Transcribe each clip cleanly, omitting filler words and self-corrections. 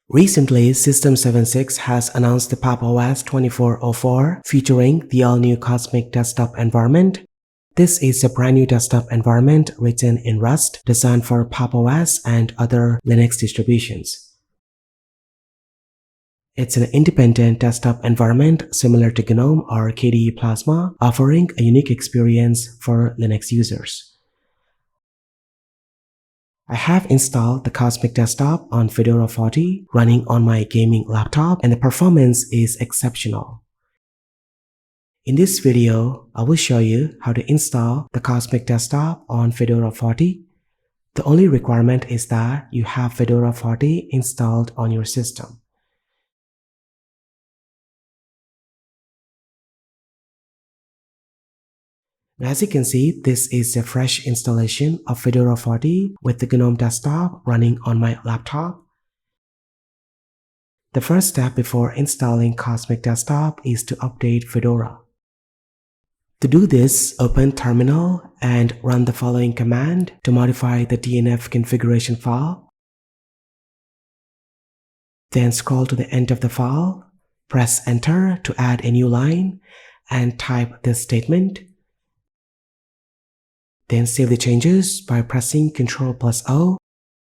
Recently, System76 has announced the Pop! OS 2404 featuring the all-new Cosmic Desktop environment. This is a brand new desktop environment written in Rust, designed for Pop! OS and other Linux distributions. It's an independent desktop environment similar to GNOME or KDE Plasma, offering a unique experience for Linux users. I have installed the Cosmic Desktop on Fedora 40 running on my gaming laptop, and the performance is exceptional. In this video, I will show you how to install the Cosmic Desktop on Fedora 40. The only requirement is that you have Fedora 40 installed on your system. As you can see, this is a fresh installation of Fedora 40 with the GNOME desktop running on my laptop. The first step before installing Cosmic Desktop is to update Fedora. To do this, open Terminal and run the following command to modify the DNF configuration file. Then scroll to the end of the file, press Enter to add a new line, and type this statement. Then save the changes by pressing Ctrl+O,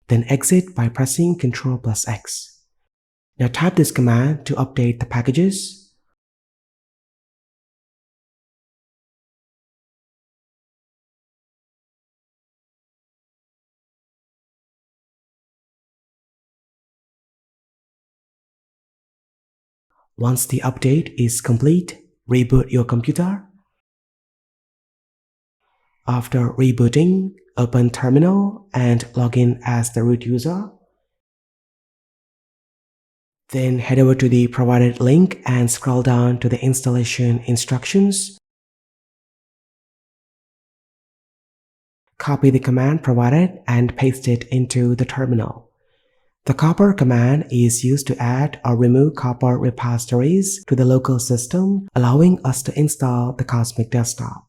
then exit by pressing Ctrl+X. Now type this command to update the packages. Once the update is complete, reboot your computer. After rebooting, open Terminal and log in as the root user. Then head over to the provided link and scroll down to the installation instructions. Copy the command provided and paste it into the terminal. The copy command is used to add or remove copy repositories to the local system, allowing us to install the Cosmic Desktop.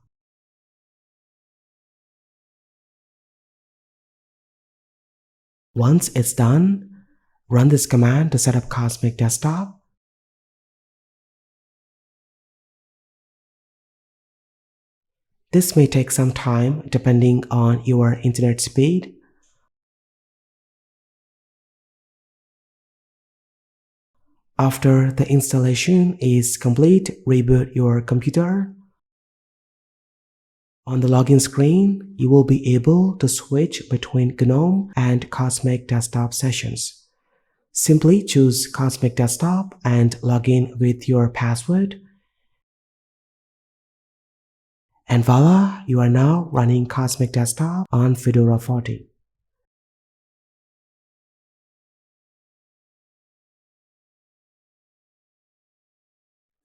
Once it's done, run this command to set up Cosmic Desktop. This may take some time depending on your internet speed. After the installation is complete, reboot your computer. On the login screen, you will be able to switch between GNOME and Cosmic Desktop sessions. Simply choose Cosmic Desktop and log in with your password. And voila, you are now running Cosmic Desktop on Fedora 40.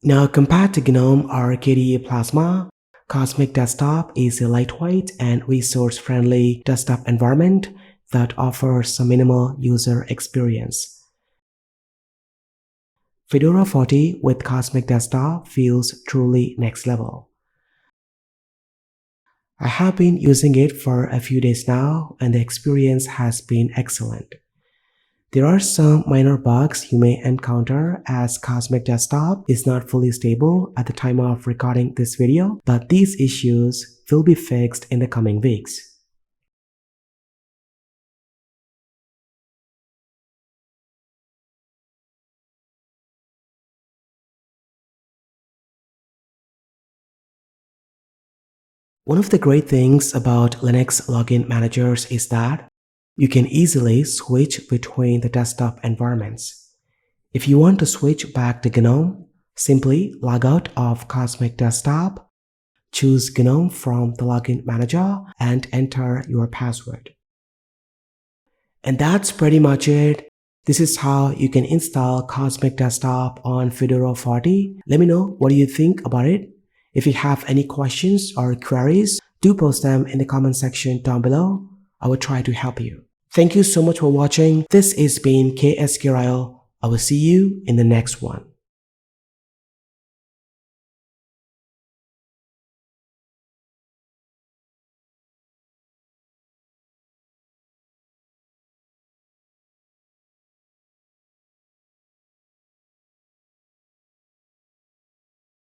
Now, compared to GNOME or KDE Plasma, Cosmic Desktop is a lightweight and resource-friendly desktop environment that offers a minimal user experience. Fedora 40 with Cosmic Desktop feels truly next level. I have been using it for a few days now, and the experience has been excellent. There are some minor bugs you may encounter as Cosmic Desktop is not fully stable at the time of recording this video, but these issues will be fixed in the coming weeks. One of the great things about Linux login managers is that you can easily switch between the desktop environments. If you want to switch back to GNOME, simply log out of Cosmic Desktop, choose GNOME from the login manager, and enter your password. And that's pretty much it. This is how you can install Cosmic Desktop on Fedora 40. Let me know what you think about it. If you have any questions or queries, do post them in the comment section down below. I will try to help you. Thank you so much for watching. This has been KSK Ryle. I will see you in the next one.